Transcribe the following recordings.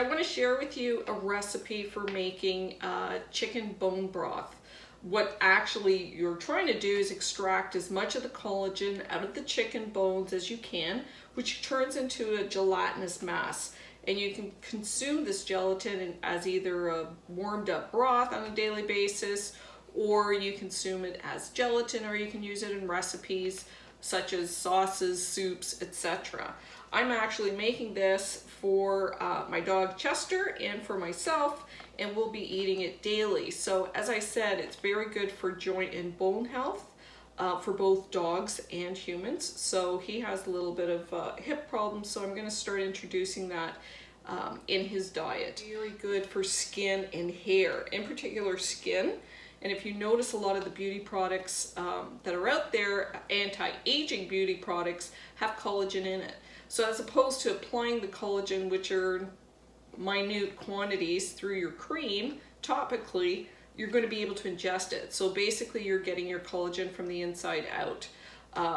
want to share with you a recipe for making chicken bone broth. What actually you're trying to do is extract as much of the collagen out of the chicken bones as you can, which turns into a gelatinous mass. And you can consume this gelatin as either a warmed up broth on a daily basis, or you consume it as gelatin, or you can use it in recipes such as sauces, soups, etc. I'm actually making this for my dog Chester and for myself, and we'll be eating it daily. So as I said, it's very good for joint and bone health for both dogs and humans. So he has a little bit of hip problems, so I'm going to start introducing that in his diet. Very good for skin and hair, in particular skin. And if you notice, a lot of the beauty products that are out there, anti-aging beauty products, have collagen in it. So as opposed to applying the collagen, which are minute quantities through your cream topically, you're going to be able to ingest it. So basically you're getting your collagen from the inside out.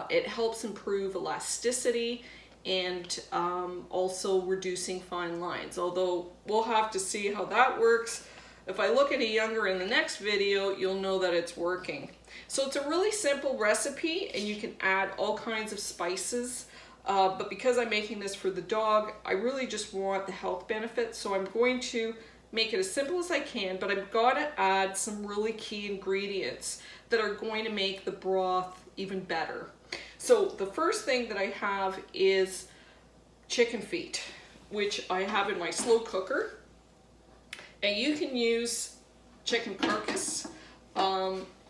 It helps improve elasticity and also reducing fine lines, although we'll have to see how that works. If I look at it younger in the next video, you'll know that it's working. So it's a really simple recipe, and you can add all kinds of spices. But because I'm making this for the dog, I really just want the health benefits. So I'm going to make it as simple as I can, but I've got to add some really key ingredients that are going to make the broth even better. So the first thing that I have is chicken feet, which I have in my slow cooker. And you can use chicken carcass.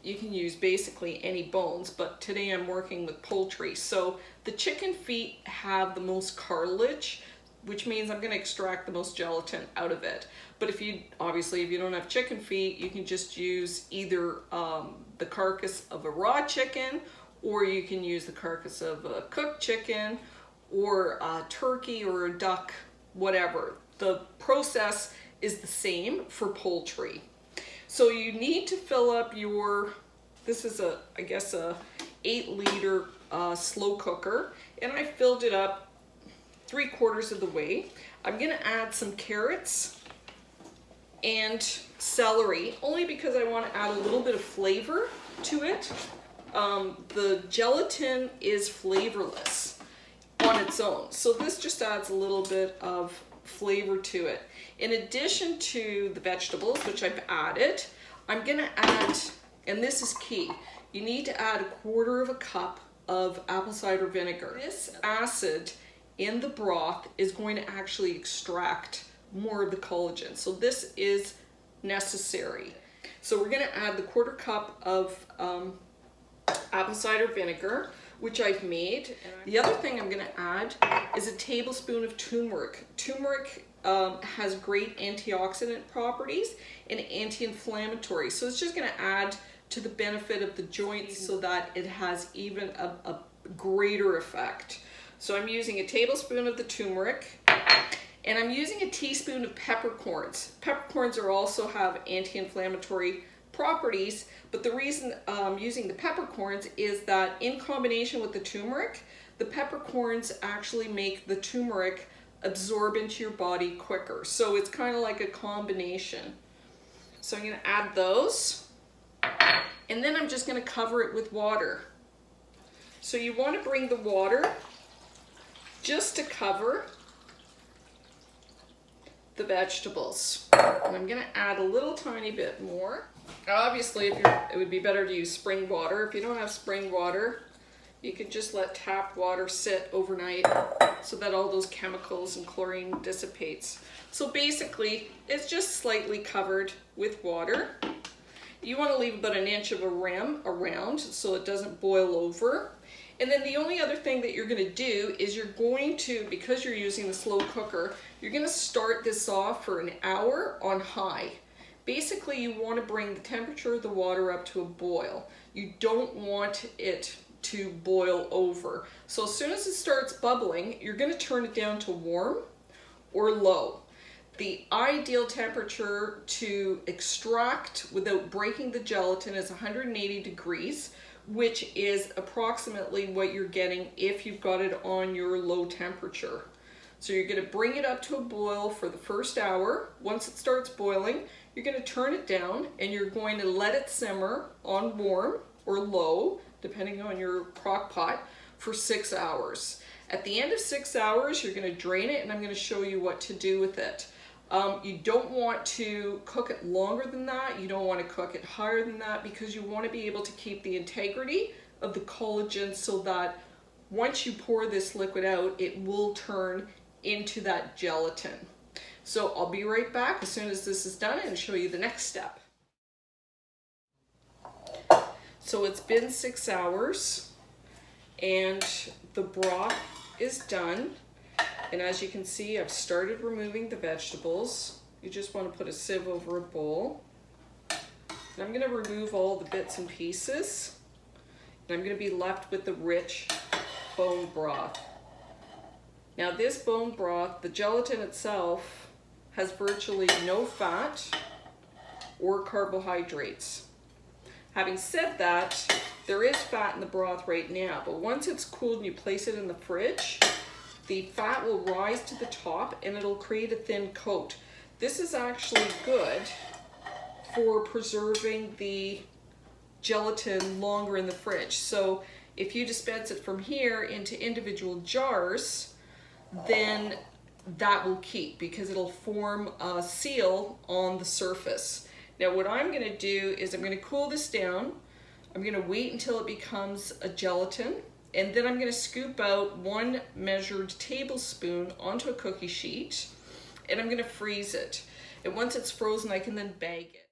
You can use basically any bones, but today I'm working with poultry. So the chicken feet have the most cartilage, which means I'm going to extract the most gelatin out of it. But if you don't have chicken feet, you can just use either the carcass of a raw chicken, or you can use the carcass of a cooked chicken, or a turkey or a duck, whatever. The process is the same for poultry. So you need to fill up your, this is I guess a 8-liter slow cooker, and I filled it up 3/4 of the way. I'm gonna add some carrots and celery, only because I want to add a little bit of flavor to it. The gelatin is flavorless on its own, so this just adds a little bit of flavor to it. In addition to the vegetables, which I've added, I'm gonna add, and this is key, you need to add 1/4 cup of apple cider vinegar. This acid in the broth is going to actually extract more of the collagen, so this is necessary. So we're gonna add the 1/4 cup of apple cider vinegar, which I've made. The other thing I'm gonna add is a tablespoon of turmeric. Turmeric has great antioxidant properties and anti-inflammatory. So it's just gonna add to the benefit of the joints so that it has even a greater effect. So I'm using a tablespoon of the turmeric, and I'm using a teaspoon of peppercorns. Peppercorns also have anti-inflammatory properties, but the reason I'm using the peppercorns is that in combination with the turmeric, the peppercorns actually make the turmeric absorb into your body quicker. So it's kind of like a combination. So I'm going to add those, and then I'm just going to cover it with water. So you want to bring the water just to cover the vegetables. And I'm going to add a little tiny bit more. Obviously, it would be better to use spring water. If you don't have spring water, you could just let tap water sit overnight so that all those chemicals and chlorine dissipates. So basically, it's just slightly covered with water. You want to leave about 1 inch of a rim around so it doesn't boil over. And then the only other thing that you're going to do is you're going to, because you're using the slow cooker, you're going to start this off for 1 hour on high. Basically, you want to bring the temperature of the water up to a boil. You don't want it to boil over. So as soon as it starts bubbling, you're going to turn it down to warm or low. The ideal temperature to extract without breaking the gelatin is 180 degrees, which is approximately what you're getting if you've got it on your low temperature. So you're going to bring it up to a boil for the first hour. Once it starts boiling, you're going to turn it down and you're going to let it simmer on warm or low, depending on your crock pot, for 6 hours. At the end of 6 hours, you're going to drain it, and I'm going to show you what to do with it. You don't want to cook it longer than that. You don't want to cook it higher than that, because you want to be able to keep the integrity of the collagen so that once you pour this liquid out, it will turn into that gelatin. So I'll be right back as soon as this is done and show you the next step. So it's been 6 hours and the broth is done. And as you can see, I've started removing the vegetables. You just want to put a sieve over a bowl. And I'm going to remove all the bits and pieces. And I'm going to be left with the rich bone broth. Now this bone broth, the gelatin itself, has virtually no fat or carbohydrates. Having said that, there is fat in the broth right now, but once it's cooled and you place it in the fridge, the fat will rise to the top and it'll create a thin coat. This is actually good for preserving the gelatin longer in the fridge. So if you dispense it from here into individual jars, then that will keep, because it'll form a seal on the surface. Now what I'm going to do is I'm going to cool this down. I'm going to wait until it becomes a gelatin, and then I'm going to scoop out 1 measured tablespoon onto a cookie sheet, and I'm going to freeze it. And once it's frozen, I can then bag it.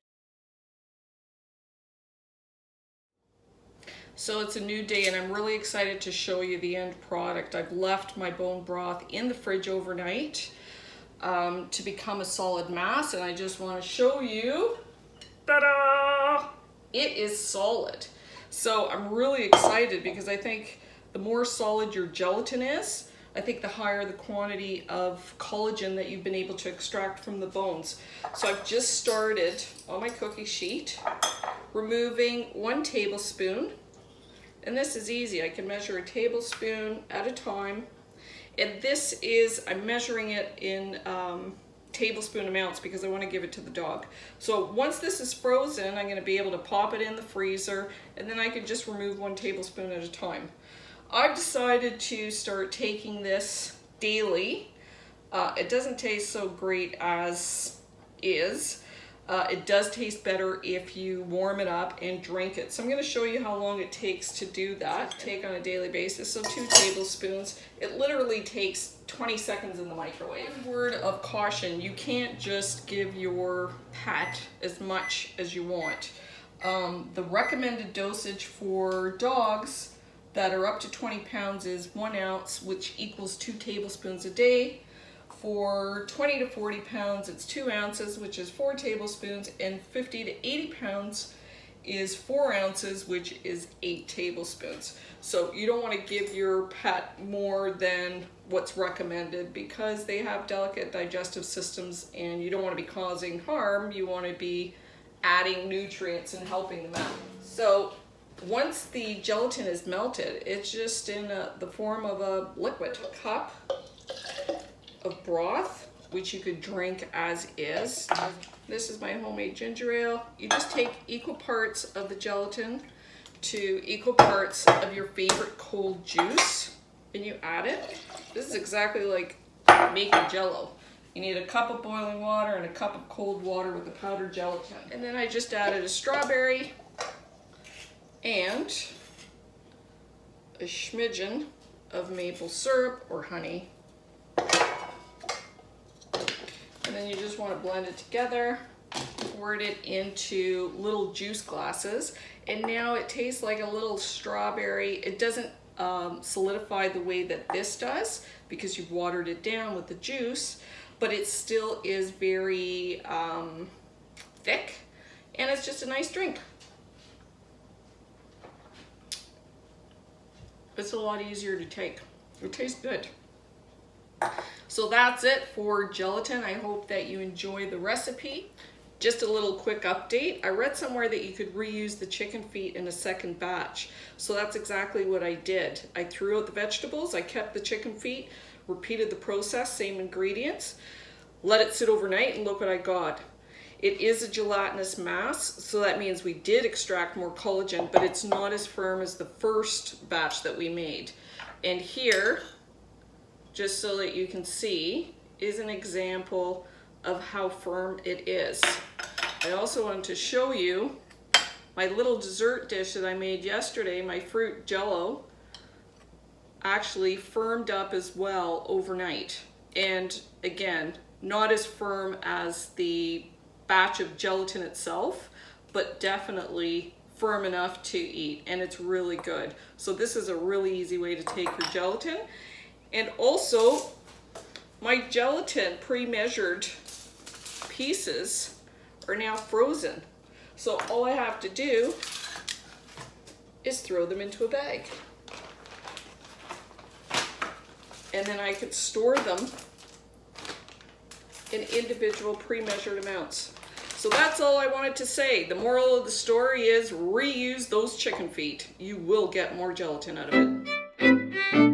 So it's a new day and I'm really excited to show you the end product. I've left my bone broth in the fridge overnight to become a solid mass, and I just want to show you, ta-da! It is solid. So I'm really excited because I think the more solid your gelatin is, I think the higher the quantity of collagen that you've been able to extract from the bones. So I've just started on my cookie sheet removing 1 tablespoon. And this is easy. I can measure a tablespoon at a time. And this is, I'm measuring it in tablespoon amounts because I want to give it to the dog. So once this is frozen, I'm going to be able to pop it in the freezer, and then I can just remove 1 tablespoon at a time. I've decided to start taking this daily. It doesn't taste so great as is. It does taste better if you warm it up and drink it. So I'm going to show you how long it takes to do that. Take on a daily basis, so 2 tablespoons. It literally takes 20 seconds in the microwave. One word of caution, you can't just give your pet as much as you want. The recommended dosage for dogs that are up to 20 pounds is 1 ounce, which equals 2 tablespoons a day. For 20 to 40 pounds, it's 2 ounces, which is 4 tablespoons, and 50 to 80 pounds is 4 ounces, which is 8 tablespoons. So you don't want to give your pet more than what's recommended because they have delicate digestive systems and you don't want to be causing harm. You want to be adding nutrients and helping them out. So once the gelatin is melted, it's just in the form of a liquid. A cup of broth, which you could drink as is. This is my homemade ginger ale. You just take equal parts of the gelatin to equal parts of your favorite cold juice and you add it. This is exactly like making jello. You need a cup of boiling water and a cup of cold water with the powdered gelatin. And then I just added a strawberry and a smidgen of maple syrup or honey. And then you just want to blend it together, pour it into little juice glasses, and now it tastes like a little strawberry. It doesn't solidify the way that this does because you've watered it down with the juice, but it still is very thick, and it's just a nice drink. It's a lot easier to take. It tastes good. So that's it for gelatin. I hope that you enjoy the recipe. Just a little quick update. I read somewhere that you could reuse the chicken feet in a second batch. So that's exactly what I did. I threw out the vegetables, I kept the chicken feet, repeated the process, same ingredients, let it sit overnight, and look what I got. It is a gelatinous mass, so that means we did extract more collagen, but it's not as firm as the first batch that we made. And here, just so that you can see, is an example of how firm it is. I also wanted to show you my little dessert dish that I made yesterday, my fruit jello, actually firmed up as well overnight. And again, not as firm as the batch of gelatin itself, but definitely firm enough to eat, and it's really good. So this is a really easy way to take your gelatin. And also, my gelatin pre-measured pieces are now frozen. So all I have to do is throw them into a bag. And then I could store them in individual pre-measured amounts. So that's all I wanted to say. The moral of the story is reuse those chicken feet. You will get more gelatin out of it.